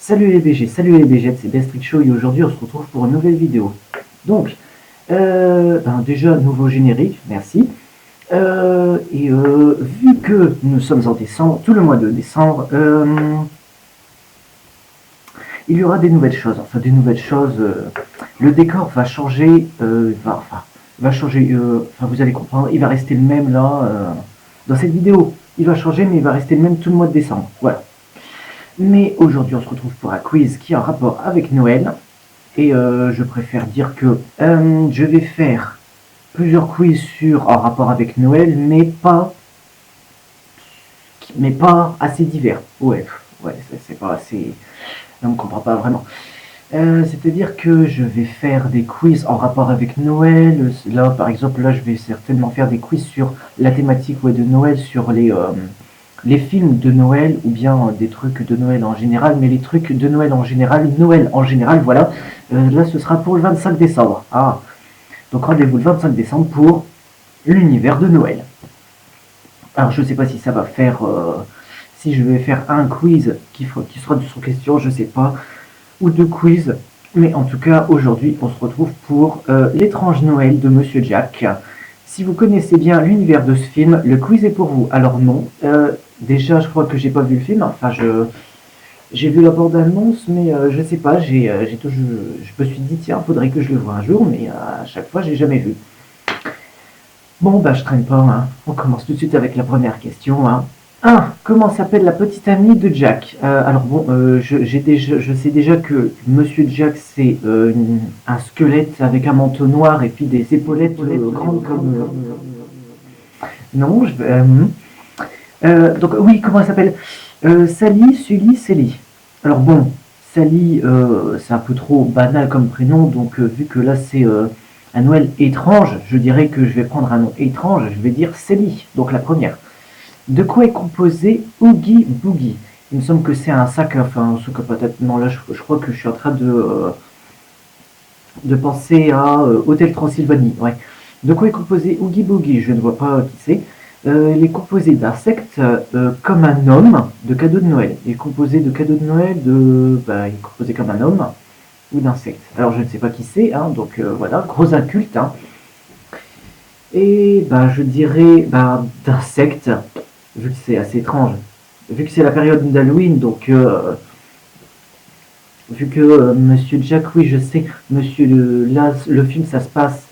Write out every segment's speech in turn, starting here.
Salut les BG, c'est Bestrick Show et aujourd'hui on se retrouve pour une nouvelle vidéo. Donc, déjà nouveau générique, merci. Vu que nous sommes en décembre, tout le mois de décembre, il y aura des nouvelles choses. Enfin, des nouvelles choses. Le décor va changer, va changer. Vous allez comprendre, il va rester le même là dans cette vidéo. Il va changer, mais il va rester le même tout le mois de décembre. Voilà. Mais aujourd'hui, on se retrouve pour un quiz qui a un rapport avec Noël. Et je préfère dire que je vais faire plusieurs quiz en rapport avec Noël, mais pas assez divers. Ouais, c'est pas assez. On ne comprend pas vraiment. C'est-à-dire que je vais faire des quiz en rapport avec Noël. Là, par exemple, là, je vais certainement faire des quiz sur la thématique de Noël, sur les films de Noël ou bien des trucs de Noël en général, mais les trucs de Noël en général, voilà. Là, ce sera pour le 25 décembre. Ah, donc rendez-vous le 25 décembre pour l'univers de Noël. Alors, je ne sais pas si ça va faire, si je vais faire un quiz qui sera de son question, je ne sais pas, ou deux quiz. Mais en tout cas, aujourd'hui, on se retrouve pour l'étrange Noël de Monsieur Jack. Si vous connaissez bien l'univers de ce film, le quiz est pour vous. Alors non, déjà, je crois que j'ai pas vu le film. Enfin, j'ai vu la bande-annonce, mais je sais pas. Je me suis dit tiens, faudrait que je le voie un jour, mais à chaque fois, j'ai jamais vu. Bon, bah, je traîne pas. Hein. On commence tout de suite avec la première question. Hein. Comment s'appelle la petite amie de Jack? Alors bon, je sais déjà que Monsieur Jack c'est un squelette avec un manteau noir et puis des épaulettes grandes comme. Non, donc oui, comment elle s'appelle? Sally, Sully, Célie. Alors bon, Sally, c'est un peu trop banal comme prénom, donc vu que là c'est un Noël étrange, je dirais que je vais prendre un nom étrange, je vais dire Célie, donc la première. De quoi est composé Oogie Boogie? Il me semble que c'est un sac, enfin un sac à patates. Non, là je crois que je suis en train de penser à Hôtel Transylvanie. Ouais. De quoi est composé Oogie Boogie? Je ne vois pas qui c'est. Il est composé d'insectes comme un homme, de cadeaux de Noël. Il est composé de cadeaux de Noël, il est composé comme un homme ou d'insectes. Alors je ne sais pas qui c'est, hein, donc voilà, gros inculte. Hein. Et je dirais d'insectes, vu que c'est assez étrange. Vu que c'est la période d'Halloween, donc vu que Monsieur Jack, oui je sais, là le film ça se passe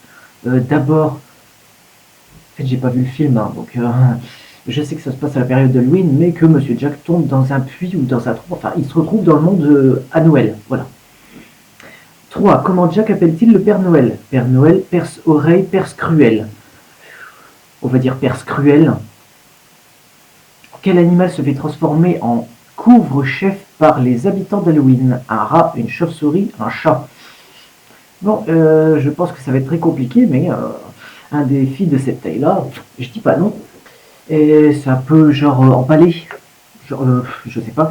d'abord. En fait j'ai pas vu le film, hein, donc je sais que ça se passe à la période d'Halloween, mais que Monsieur Jack tombe dans un puits ou dans un trou, enfin il se retrouve dans le monde à Noël, voilà. 3. Comment Jack appelle-t-il le Père Noël? Père Noël, perce-oreille, perce-cruel. On va dire perce-cruel. Quel animal se fait transformer en couvre-chef par les habitants d'Halloween? Un rat, une chauve-souris, un chat. Bon, je pense que ça va être très compliqué, mais un défi de cette taille-là, je dis pas non. Et c'est un peu genre empalé. Genre, je sais pas.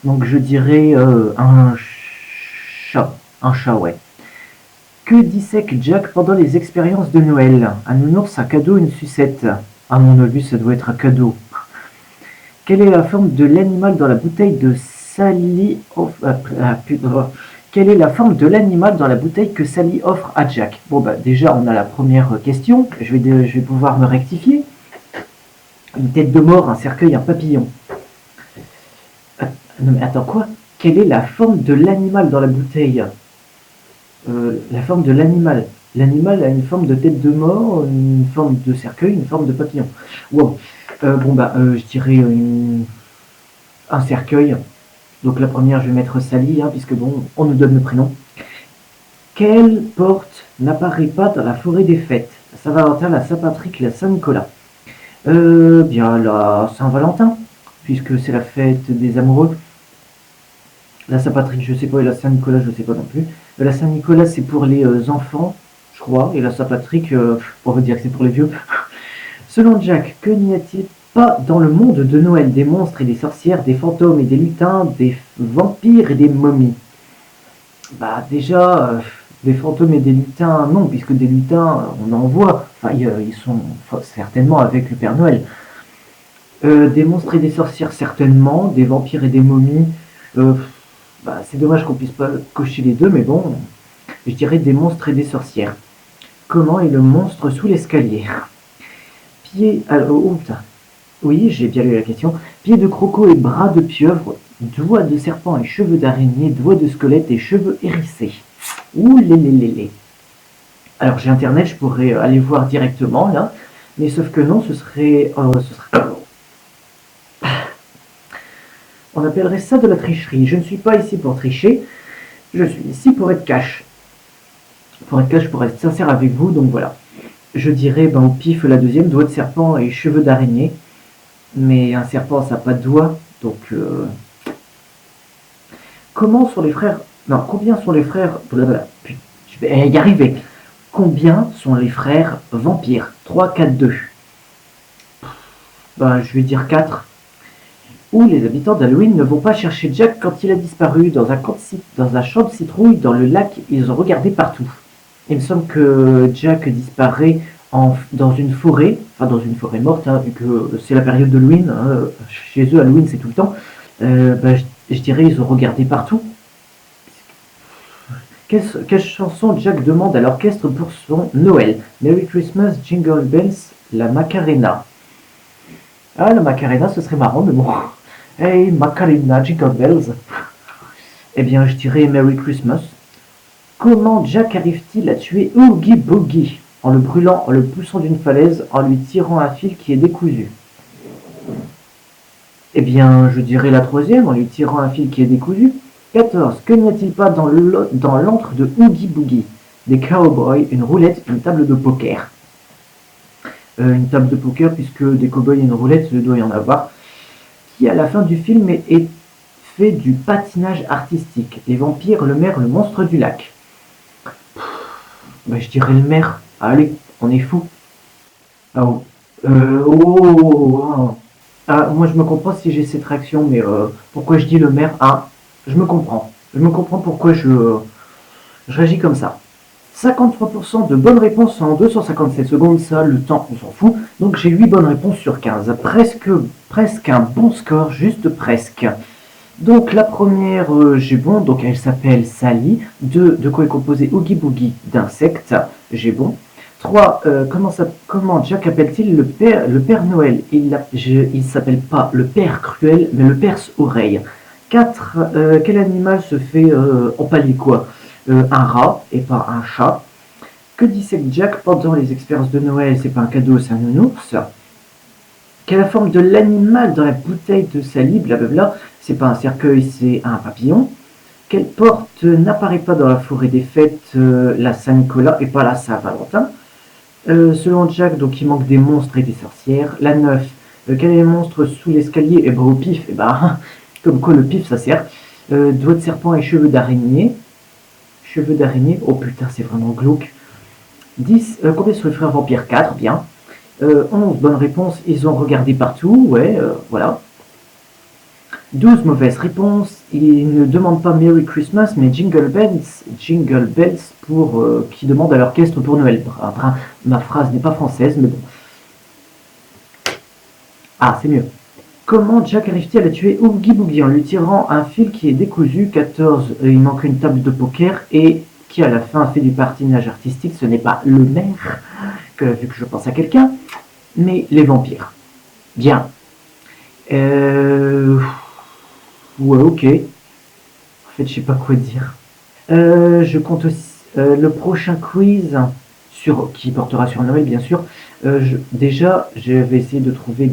Donc je dirais un chat. Un chat, ouais. Que dissèque Jack pendant les expériences de Noël? Un nounours, un cadeau, une sucette. À mon avis, ça doit être un cadeau. Quelle est la forme de l'animal dans la bouteille de Sally Quelle est la forme de l'animal dans la bouteille que Sally offre à Jack? Bon déjà on a la première question, je vais pouvoir me rectifier. Une tête de mort, un cercueil, un papillon. Non mais attends quoi? Quelle est la forme de l'animal dans la bouteille? La forme de l'animal. L'animal a une forme de tête de mort, une forme de cercueil, une forme de papillon. Wow. Je dirais un cercueil. Donc la première, je vais mettre Sally, hein, puisque bon, on nous donne le prénom. Quelle porte n'apparaît pas dans la forêt des fêtes? La Saint-Valentin, la Saint-Patrick, la Saint-Nicolas. Bien la Saint-Valentin, puisque c'est la fête des amoureux. La Saint-Patrick, je sais pas, et la Saint-Nicolas, je sais pas non plus. La Saint-Nicolas, c'est pour les enfants, je crois, et la Saint-Patrick, on va dire que c'est pour les vieux. Selon Jack, que n'y a-t-il pas dans le monde de Noël? Des monstres et des sorcières, des fantômes et des lutins, des vampires et des momies. Déjà, des fantômes et des lutins, non, puisque des lutins, on en voit. Enfin, ils sont certainement avec le Père Noël. Des monstres et des sorcières, certainement. Des vampires et des momies, Bah, c'est dommage qu'on puisse pas cocher les deux, mais bon, je dirais des monstres et des sorcières. Comment est le monstre sous l'escalier? Pied... oh, putain. Oui, j'ai bien lu la question. Pieds de croco et bras de pieuvre, doigts de serpent et cheveux d'araignée, doigts de squelette et cheveux hérissés. Ouh, les. Alors j'ai internet, je pourrais aller voir directement là, mais sauf que non, on appellerait ça de la tricherie. Je ne suis pas ici pour tricher, je suis ici pour être cash. Pour être cash, pour être sincère avec vous, donc voilà. Je dirais ben, au pif la deuxième, doigts de serpent et cheveux d'araignée. Mais un serpent, ça n'a pas de doigts, donc... Comment sont les frères... Non, combien sont les frères... Blablabla. Je vais y arriver. Combien sont les frères vampires? 3, 4, 2. Ben, je vais dire 4. Où les habitants d'Halloween ne vont pas chercher Jack quand il a disparu dans un champ de citrouille dans le lac, ils ont regardé partout. Il me semble que Jack disparaît dans une forêt, enfin dans une forêt morte, hein, vu que c'est la période d'Halloween, hein, chez eux Halloween c'est tout le temps. Je dirais ils ont regardé partout. Quelle chanson Jack demande à l'orchestre pour son Noël? Merry Christmas, Jingle Bells, la Macarena. Ah, la Macarena, ce serait marrant, mais bon. Hey, Macarena, Jingle Bells. Eh bien, je dirais Merry Christmas. Comment Jack arrive-t-il à tuer Oogie Boogie? En le brûlant, en le poussant d'une falaise, en lui tirant un fil qui est décousu. Eh bien, je dirais la troisième, en lui tirant un fil qui est décousu. 14. Que n'y a-t-il pas dans l'antre de Oogie Boogie? Des cowboys, une roulette, une table de poker. Une table de poker, puisque des cowboys et une roulette, il doit y en avoir. Qui, à la fin du film, est fait du patinage artistique. Les vampires, le maire, le monstre du lac. Je dirais le maire. Allez, on est fou. Ah, oh. Ah, moi, je me comprends si j'ai cette réaction, mais pourquoi je dis le maire? Ah, je me comprends. Je me comprends pourquoi je réagis comme ça. 53% de bonnes réponses en 257 secondes, ça, le temps, on s'en fout. Donc j'ai 8 bonnes réponses sur 15. Presque un bon score, juste presque. Donc la première, j'ai bon, donc elle s'appelle Sally. 2, de quoi est composé Oogie Boogie? D'insectes, j'ai bon. 3, comment Jack appelle-t-il le père Noël? Il s'appelle pas le Père Cruel, mais le Perce-Oreille. 4, quel animal se fait empaler quoi? Un rat et pas un chat. Que dissèque Jack pendant les expériences de Noël? C'est pas un cadeau, c'est un nounours. Quelle est la forme de l'animal dans la bouteille de Sally? Blablabla. C'est pas un cercueil, c'est un papillon. Quelle porte n'apparaît pas dans la forêt des fêtes? La Saint-Nicolas et pas la Saint-Valentin. Selon Jack, donc il manque des monstres et des sorcières. La 9, quel est le monstre sous l'escalier? Et ben au pif, et ben comme quoi le pif ça sert. Doigts de serpent et cheveux d'araignée. Cheveux d'araignée, oh putain c'est vraiment glauque. 10, combien sont les frères vampires? 4, bien. 11, bonne réponse, ils ont regardé partout, ouais, voilà. 12, mauvaise réponse, ils ne demandent pas Merry Christmas, mais Jingle Bells pour, qui demande à l'orchestre pour Noël. Ma phrase n'est pas française, mais bon. Ah, c'est mieux. Comment Jack arrive-t-il à tuer Oogie Boogie en lui tirant un fil qui est décousu? 14, il manque une table de poker, et qui à la fin fait du patinage artistique, ce n'est pas le maire, vu que je pense à quelqu'un, mais les vampires. Bien. Ouais, ok. En fait, je sais pas quoi dire. Je compte aussi le prochain quiz qui portera sur Noël, bien sûr. Déjà, je vais essayer de trouver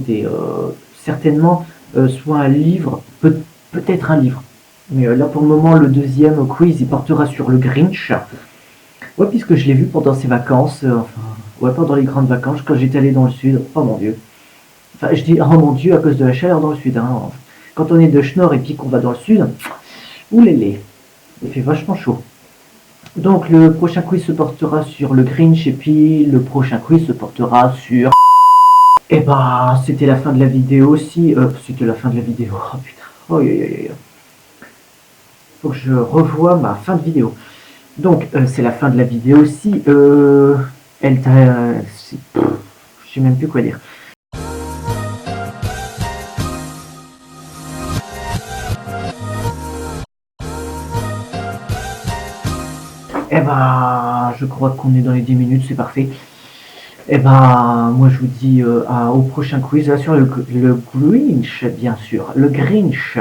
certainement soit un livre, peut-être un livre. Mais là, pour le moment, le deuxième quiz, il portera sur le Grinch. Ouais, puisque je l'ai vu pendant ses vacances, ouais, pendant les grandes vacances, quand j'étais allé dans le sud. Oh mon dieu. Enfin, je dis oh mon dieu à cause de la chaleur dans le sud. Hein. Quand on est de Schnorr et puis qu'on va dans le sud, oulélé, il fait vachement chaud. Donc le prochain quiz se portera sur le Grinch et puis le prochain quiz se portera sur... Et bah, c'était la fin de la vidéo aussi. C'était la fin de la vidéo. Oh putain. Oh, faut que je revoie ma fin de vidéo. Donc, c'est la fin de la vidéo aussi. Elle t'a... je sais même plus quoi dire. Eh ben, je crois qu'on est dans les 10 minutes, c'est parfait. Eh ben, moi je vous dis au prochain quiz là, sur le Grinch, bien sûr. Le Grinch.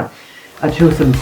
Ah, ciao, salute.